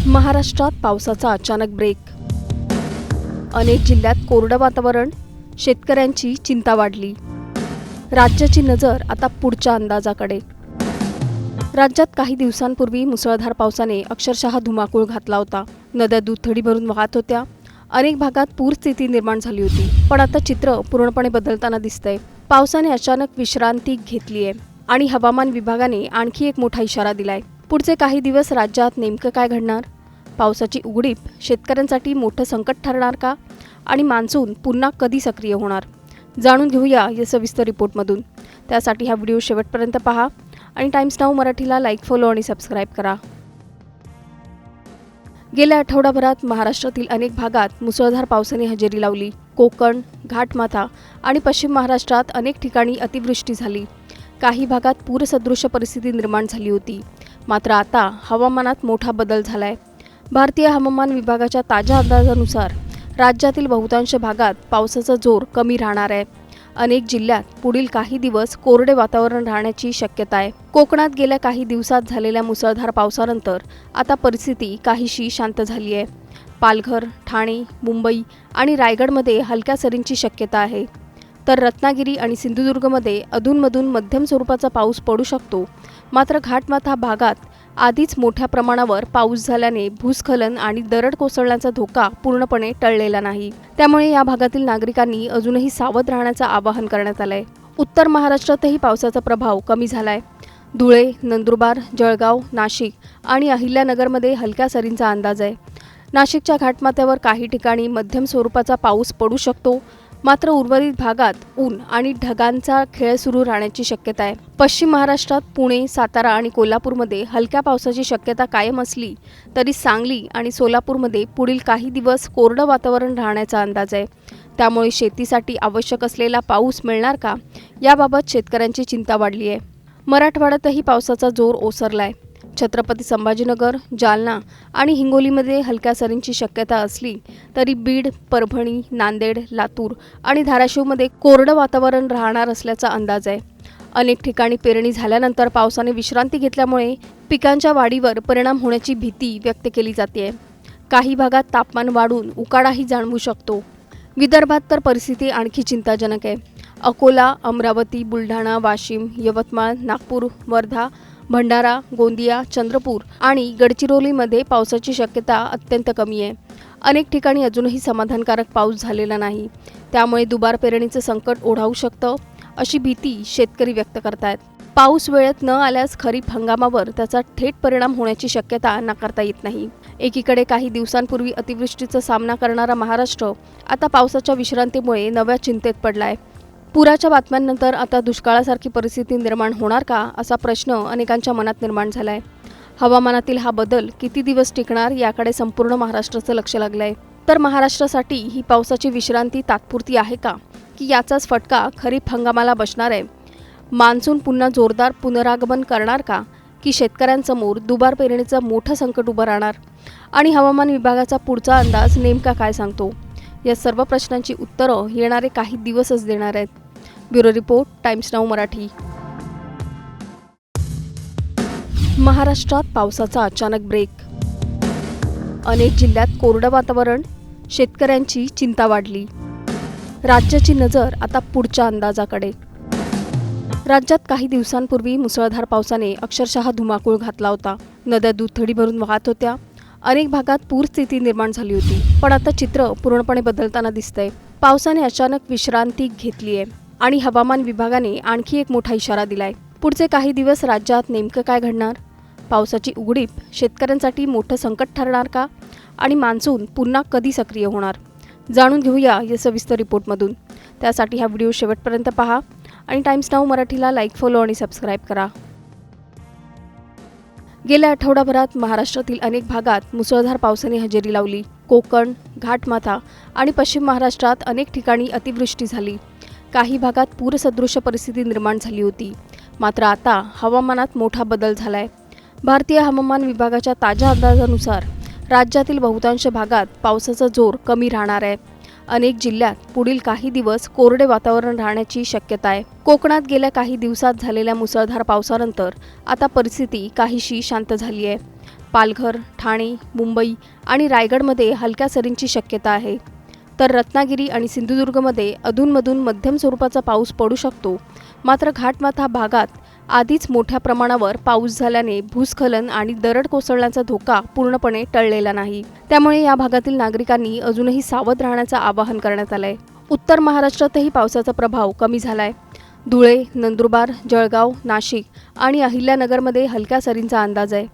महाराष्ट्रात पावसाचा अचानक ब्रेक. अनेक जिल्ह्यात कोरडं वातावरण, शेतकऱ्यांची चिंता वाढली. राज्याची नजर आता पुढच्या अंदाजाकडे. राज्यात काही दिवसांपूर्वी मुसळधार पावसाने अक्षरशः धुमाकूळ घातला होता. नद्या दुथडी भरून वाहत होत्या. अनेक भागात पूरस्थिती निर्माण झाली होती. पण आता चित्र पूर्णपणे बदलताना दिसतंय. पावसाने अचानक विश्रांती घेतली आहे आणि हवामान विभागाने आणखी एक मोठा इशारा दिलाय. पुढचे काही दिवस राज्यात नेमकं काय घडणार? पावसाची उघडीप शेतकऱ्यांसाठी मोठं संकट ठरणार का? आणि मान्सून पुन्हा कधी सक्रिय होणार? जाणून घेऊया या सविस्तर रिपोर्टमधून. त्यासाठी हा व्हिडिओ शेवटपर्यंत पहा आणि टाइम्स नाऊ मराठीला लाईक, फॉलो आणि सबस्क्राईब करा. गेल्या आठवडाभरात महाराष्ट्रातील अनेक भागात मुसळधार पावसाने हजेरी लावली. कोकण, घाटमाथा आणि पश्चिम महाराष्ट्रात अनेक ठिकाणी अतिवृष्टी झाली. काही भागात पूरसदृश परिस्थिती निर्माण झाली होती. मात्र आता हवामानात मोठा बदल झालाय. भारतीय हवामान विभागाच्या ताज्या अंदाजानुसार राज्यातील बहुतांश भागात पावसाचा जोर कमी राहणार आहे. अनेक जिल्ह्यात पुढील काही दिवस कोरडे वातावरण राहण्याची शक्यता आहे. कोकणात गेल्या काही दिवसात झालेल्या मुसळधार पावसानंतर आता परिस्थिती काहीशी शांत झाली आहे. पालघर, ठाणे, मुंबई आणि रायगडमध्ये हलक्या सरींची शक्यता आहे. तर रत्नागिरी आणि सिंधुदुर्गमध्ये अधूनमधून मध्यम स्वरूपाचा पाऊस पडू शकतो. मात्र घाटमाथा भागात आधीच मोठ्या प्रमाणावर पाऊस झाल्याने भूस्खलन आणि दरड कोसळण्याचा धोका पूर्णपणे टळलेला नाही. त्यामुळे या भागातील नागरिकांनी अजूनही सावध राहण्याचं आवाहन करण्यात आलंय. उत्तर महाराष्ट्रातही पावसाचा प्रभाव कमी झालाय. धुळे, नंदुरबार, जळगाव, नाशिक आणि अहिल्यानगरमध्ये हलक्या सरींचा अंदाज आहे. नाशिकच्या घाटमाथ्यावर काही ठिकाणी मध्यम स्वरूपाचा पाऊस पडू शकतो. मात्र उर्वरित भागात ऊन आणि ढगांचा खेळ सुरू राहण्याची शक्यता आहे. पश्चिम महाराष्ट्रात पुणे, सातारा आणि कोल्हापूरमध्ये हलक्या पावसाची शक्यता कायम असली तरी सांगली आणि सोलापूरमध्ये पुढील काही दिवस कोरडं वातावरण राहण्याचा अंदाज आहे. त्यामुळे शेतीसाठी आवश्यक असलेला पाऊस मिळणार का, याबाबत शेतकऱ्यांची चिंता वाढली आहे. मराठवाड्यातही पावसाचा जोर ओसरलाय. छत्रपती संभाजीनगर, जालना आणि हिंगोलीमध्ये हलक्या सरींची शक्यता असली तरी बीड, परभणी, नांदेड, लातूर आणि धाराशिवमध्ये कोरडं वातावरण राहणार असल्याचा अंदाज आहे. अनेक ठिकाणी पेरणी झाल्यानंतर पावसाने विश्रांती घेतल्यामुळे पिकांच्या वाढीवर परिणाम होण्याची भीती व्यक्त केली जाते. काही भागात तापमान वाढून उकाडाही जाणवू शकतो. विदर्भात तर परिस्थिती आणखी चिंताजनक आहे. अकोला, अमरावती, बुलढाणा, वाशिम, यवतमाळ, नागपूर, वर्धा, भंडारा, गोंदिया, चंद्रपूर आणि गडचिरोलीमध्ये पावसाची शक्यता अत्यंत कमी आहे. अनेक ठिकाणी अजूनही समाधानकारक पाऊस झालेला नाही. त्यामुळे दुबार पेरणीचं संकट ओढावू शकतं, अशी भीती शेतकरी व्यक्त करतायत. पाऊस वेळेत न आल्यास खरीप हंगामावर त्याचा थेट परिणाम होण्याची शक्यता नाकारता येत नाही. एकीकडे काही दिवसांपूर्वी अतिवृष्टीचा सामना करणारा महाराष्ट्र आता पावसाच्या विश्रांतीमुळे नव्या चिंतेत पडलाय. पुराच्या बातम्यांनंतर आता दुष्काळासारखी परिस्थिती निर्माण होणार का, असा प्रश्न अनेकांच्या मनात निर्माण झालाय. हवामानातील हा बदल किती दिवस टिकणार याकडे संपूर्ण महाराष्ट्राचं लक्ष लागलंय. तर महाराष्ट्रासाठी ही पावसाची विश्रांती तात्पुरती आहे का, की याचाच फटका खरीप हंगामाला बसणार आहे? मान्सून पुन्हा जोरदार पुनरागमन करणार का, की शेतकऱ्यांसमोर दुबार पेरणीचं मोठं संकट उभं राहणार? आणि हवामान विभागाचा पुढचा अंदाज नेमका काय सांगतो? या सर्व प्रश्नांची उत्तरं येणारे काही दिवसच देणार आहेत. Bureau report, times now Marathi. महाराष्ट्रात पावसाचा अचानक ब्रेक. अनेक जिल्ह्यात कोरडं वातावरण, शेतकऱ्यांची चिंता वाढली. राज्याची नजर आता पुढच्या अंदाजाकडे. राज्यात काही दिवसांपूर्वी मुसळधार पावसाने अक्षरशः धुमाकूळ घातला होता. नद्या दुथडी भरून वाहत होत्या. अनेक भागात पूरस्थिती निर्माण झाली होती. पण आता चित्र पूर्णपणे बदलताना दिसतंय. पावसाने अचानक विश्रांती घेतली आहे आणि हवामान विभागाने आणखी एक मोठा इशारा दिलाय. पुढचे काही दिवस राज्यात नेमकं काय घडणार? पावसाची उघडीप शेतकऱ्यांसाठी मोठं संकट ठरणार का? आणि मान्सून पुन्हा कधी सक्रिय होणार? जाणून घेऊया या सविस्तर रिपोर्टमधून. त्यासाठी हा व्हिडिओ शेवटपर्यंत पहा आणि टाइम्स नाऊ मराठीला लाईक, फॉलो आणि सबस्क्राईब करा. गेल्या आठवडाभरात महाराष्ट्रातील अनेक भागात मुसळधार पावसाने हजेरी लावली. कोकण, घाटमाथा आणि पश्चिम महाराष्ट्रात अनेक ठिकाणी अतिवृष्टी झाली. काही भागात पूरसदृश परिस्थिती निर्माण झाली होती. मात्र आता हवामानात मोठा बदल झालाय. भारतीय हवामान विभागाच्या ताज्या अंदाजानुसार राज्यातील बहुतांश भागात पावसाचा जोर कमी राहणार आहे. अनेक जिल्ह्यात पुढील काही दिवस कोरडे वातावरण राहण्याची शक्यता आहे. कोकणात गेल्या काही दिवसात झालेल्या मुसळधार पावसानंतर आता परिस्थिती काहीशी शांत झाली आहे. पालघर, ठाणे, मुंबई आणि रायगडमध्ये हलक्या सरींची शक्यता आहे. तर रत्नागिरी आणि सिंधुदुर्गमध्ये अधूनमधून मध्यम स्वरूपाचा पाऊस पडू शकतो. मात्र घाटमाथा भागात आधीच मोठ्या प्रमाणावर पाऊस झाल्याने भूस्खलन आणि दरड कोसळण्याचा धोका पूर्णपणे टळलेला नाही. त्यामुळे या भागातील नागरिकांनी अजूनही सावध राहण्याचं आवाहन करण्यात आलंय. उत्तर महाराष्ट्रातही पावसाचा प्रभाव कमी झालाय. धुळे, नंदुरबार, जळगाव, नाशिक आणि अहिल्यानगरमध्ये हलक्या सरींचा अंदाज आहे.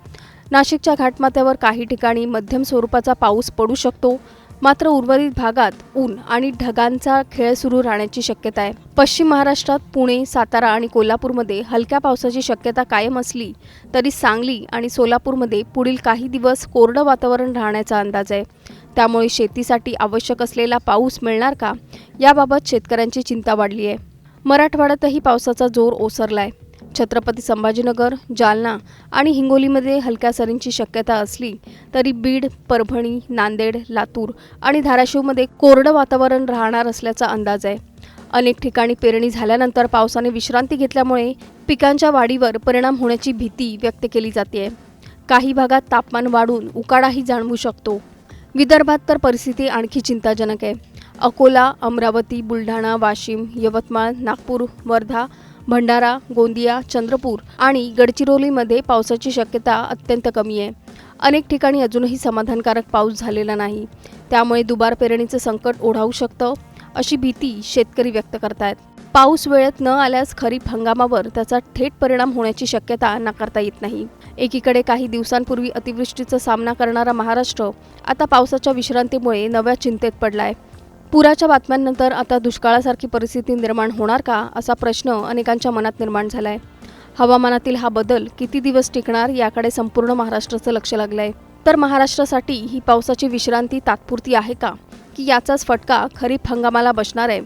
नाशिकच्या घाटमाथ्यावर काही ठिकाणी मध्यम स्वरूपाचा पाऊस पडू शकतो. मात्र उर्वरित भागात ऊन आणि ढगांचा खेळ सुरू राहण्याची शक्यता आहे. पश्चिम महाराष्ट्रात पुणे, सातारा आणि कोल्हापूरमध्ये हलक्या पावसाची शक्यता कायम असली तरी सांगली आणि सोलापूरमध्ये पुढील काही दिवस कोरडं वातावरण राहण्याचा अंदाज आहे. त्यामुळे शेतीसाठी आवश्यक असलेला पाऊस मिळणार का, याबाबत शेतकऱ्यांची चिंता वाढली आहे. मराठवाड्यातही पावसाचा जोर ओसरलाय. छत्रपती संभाजीनगर, जालना आणि हिंगोलीमध्ये हलक्या सरींची शक्यता असली तरी बीड, परभणी, नांदेड, लातूर आणि धाराशिवमध्ये कोरडं वातावरण राहणार असल्याचा अंदाज आहे. अनेक ठिकाणी पेरणी झाल्यानंतर पावसाने विश्रांती घेतल्यामुळे पिकांच्या वाढीवर परिणाम होण्याची भीती व्यक्त केली जाते. काही भागात तापमान वाढून उकाडाही जाणवू शकतो. विदर्भात तर परिस्थिती आणखी चिंताजनक आहे. अकोला, अमरावती, बुलढाणा, वाशिम, यवतमाळ, नागपूर, वर्धा, भंडारा, गोंदिया, चंद्रपूर आणि गडचिरोलीमध्ये पावसाची शक्यता अत्यंत कमी आहे. अनेक ठिकाणी अजूनही समाधानकारक पाऊस झालेला नाही. त्यामुळे दुबार पेरणीचं संकट ओढावू शकतं, अशी भीती शेतकरी व्यक्त करतायत. पाऊस वेळेत न आल्यास खरीप हंगामावर त्याचा थेट परिणाम होण्याची शक्यता नाकारता येत नाही. एकीकडे काही दिवसांपूर्वी अतिवृष्टीचा सामना करणारा महाराष्ट्र आता पावसाच्या विश्रांतीमुळे नव्या चिंतेत पडलाय. पुराच्या बातम्यांनंतर आता दुष्काळासारखी परिस्थिती निर्माण होणार का, असा प्रश्न अनेकांच्या मनात निर्माण झालाय. हवामानातील हा बदल किती दिवस टिकणार याकडे संपूर्ण महाराष्ट्राचं लक्ष लागलंय. तर महाराष्ट्रासाठी ही पावसाची विश्रांती तात्पुरती आहे का, की याचाच फटका खरीप हंगामाला बसणार आहे?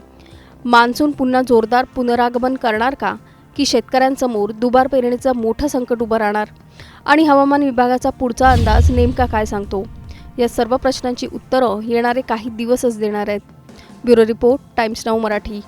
मान्सून पुन्हा जोरदार पुनरागमन करणार का, की शेतकऱ्यांसमोर दुबार पेरणीचं मोठं संकट उभं राहणार? आणि हवामान विभागाचा पुढचा अंदाज नेमका काय सांगतो? या सर्व प्रश्नांची उत्तरं येणारे काही दिवसच देणार आहेत. Bureau report, times now Marathi.